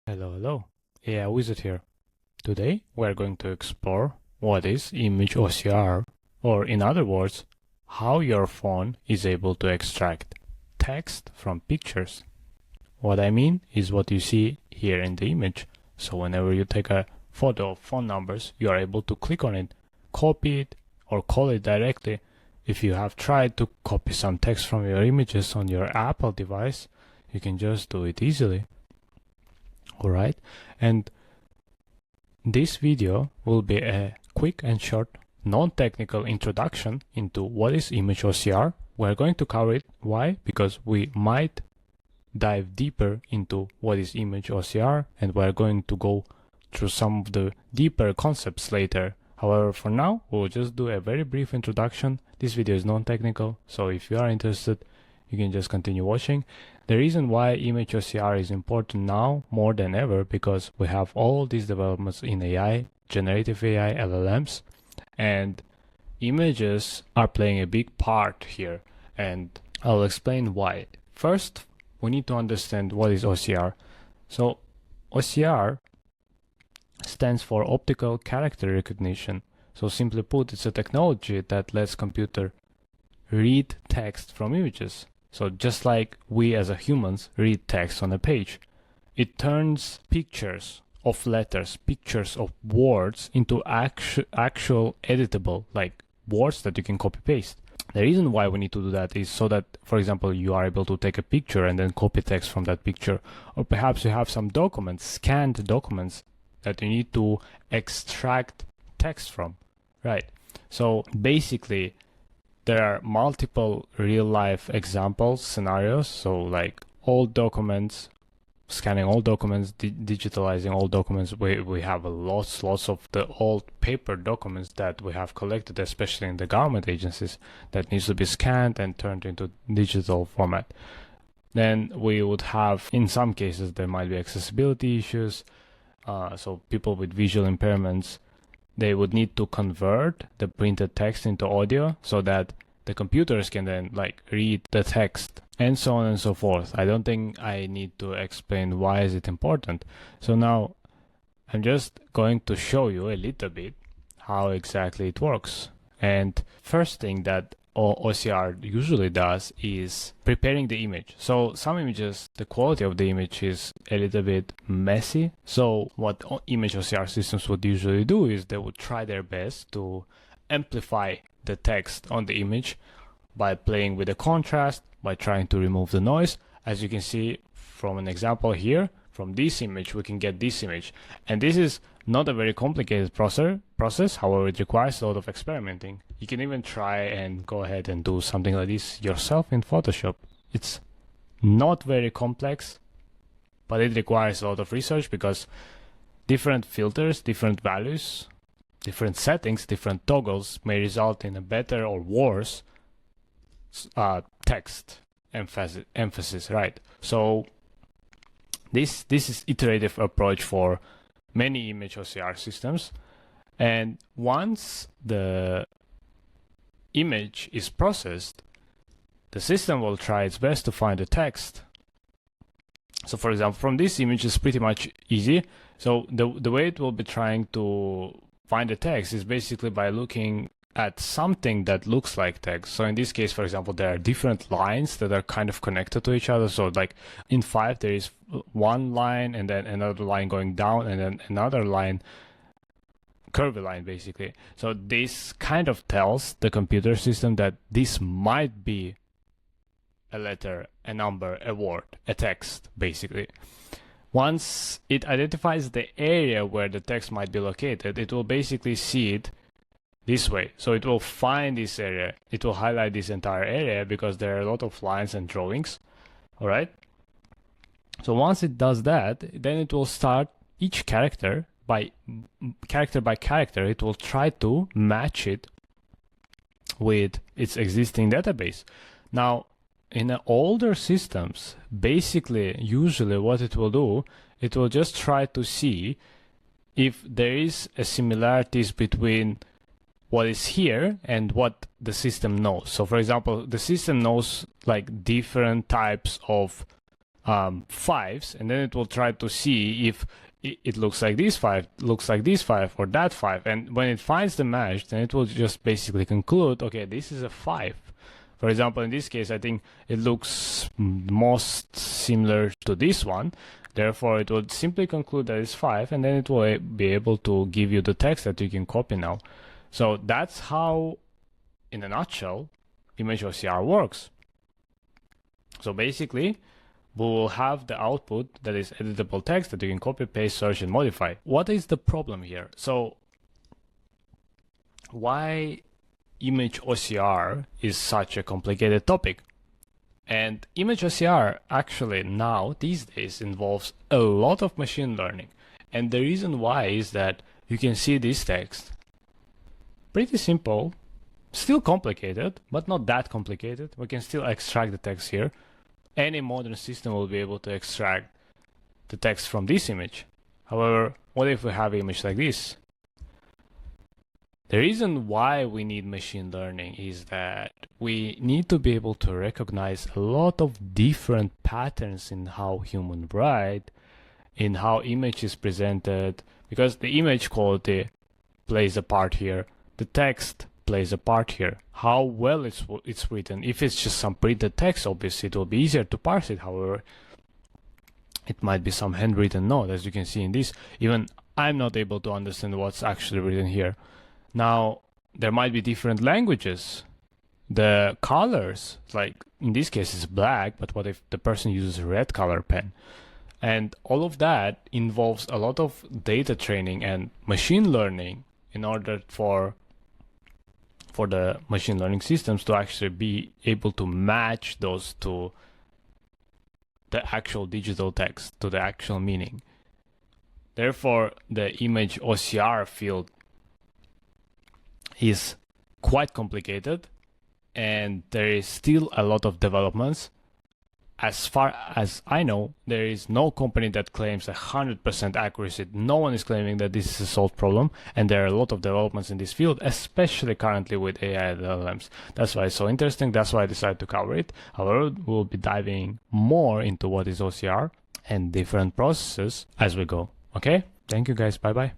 Hello, AI Wizard here. Today we're going to explore what is image OCR, or in other words, how your phone is able to extract text from pictures. What I mean is what you see here in the image. So whenever you take a photo of phone numbers, you are able to click on it, copy it, or call it directly. If you have tried to copy some text from your images on your Apple device, you can just do it easily. Alright, and this video will be a quick and short non-technical introduction into what is image OCR. We're going to cover it. Why? Because we might dive deeper into what is image OCR, and we're going to go through some of the deeper concepts later. However, for now, we'll just do a very brief introduction. This video is non-technical, so if you are interested, you can just continue watching. The reason why image OCR is important now more than ever, because we have all these developments in AI, generative AI, LLMs, and images are playing a big part here, and I'll explain why. First, we need to understand what is OCR. So OCR stands for Optical Character Recognition. So simply put, it's a technology that lets computer read text from images. So just like we as humans read text on a page, it turns pictures of letters, pictures of words into actual editable, like words that you can copy paste. The reason why we need to do that is so that, for example, you are able to take a picture and then copy text from that picture, or perhaps you have some documents, scanned documents that you need to extract text from, right? So basically, there are multiple real-life examples, scenarios, so like old documents, scanning all documents, digitalizing all documents. We have lots of the old paper documents that we have collected, especially in the government agencies, that needs to be scanned and turned into digital format. Then we would have, in some cases, there might be accessibility issues, so people with visual impairments, they would need to convert the printed text into audio so that the computers can then like read the text, and so on and so forth. I don't think I need to explain why is it important. So now I'm just going to show you a little bit how exactly it works. And first thing that OCR usually does is preparing the image. So some images, the quality of the image is a little bit messy. So what image OCR systems would usually do is they would try their best to amplify the text on the image by playing with the contrast, by trying to remove the noise. As you can see from an example here, from this image we can get this image, and this is not a very complicated process. However, it requires a lot of experimenting. You can even try and go ahead and do something like this yourself in Photoshop. It's not very complex, but it requires a lot of research, because different filters, different values, different settings, different toggles may result in a better or worse text emphasis, right? So this is iterative approach for many image OCR systems, and once the image is processed, the system will try its best to find the text. So for example, from this image is pretty much easy. So the way it will be trying to find the text is basically by looking at something that looks like text. So in this case, for example, there are different lines that are kind of connected to each other. So like in 5, there is one line and then another line going down and then another line, curvy line basically. So this kind of tells the computer system that this might be a letter, a number, a word, a text basically. Once it identifies the area where the text might be located, it will basically see it this way. So it will find this area, it will highlight this entire area because there are a lot of lines and drawings. All right. So once it does that, then it will start each character by character, it will try to match it with its existing database. Now, in the older systems, basically, usually what it will do, it will just try to see if there is a similarities between what is here and what the system knows. So for example, the system knows like different types of fives, and then it will try to see if it looks like this five, looks like this five, or that five. And when it finds the match, then it will just basically conclude, okay, this is a five. For example, in this case, I think it looks most similar to this one. Therefore, it would simply conclude that it's 5, and then it will be able to give you the text that you can copy now. So that's how, in a nutshell, image OCR works. So basically, we will have the output that is editable text that you can copy, paste, search, and modify. What is the problem here? So why image OCR is such a complicated topic? And image OCR actually now, these days, involves a lot of machine learning. And the reason why is that you can see this text. Pretty simple, still complicated, but not that complicated. We can still extract the text here. Any modern system will be able to extract the text from this image. However, what if we have an image like this? The reason why we need machine learning is that we need to be able to recognize a lot of different patterns in how humans write, in how image is presented, because the image quality plays a part here, the text plays a part here, how well it's written. If it's just some printed text, obviously it will be easier to parse it. However, it might be some handwritten note, as you can see in this. Even I'm not able to understand what's actually written here. Now, there might be different languages. The colors, like in this case it's black, but what if the person uses a red color pen? And all of that involves a lot of data training and machine learning in order for the machine learning systems to actually be able to match those to the actual digital text, to the actual meaning. Therefore, the image OCR field is quite complicated, and there is still a lot of developments. As far as I know, there is no company that claims 100% accuracy. No one is claiming that this is a solved problem, and there are a lot of developments in this field, especially currently with AI and LLMs. That's why it's so interesting. That's why I decided to cover it. However, we'll be diving more into what is OCR and different processes as we go. Okay? Thank you guys. Bye-bye.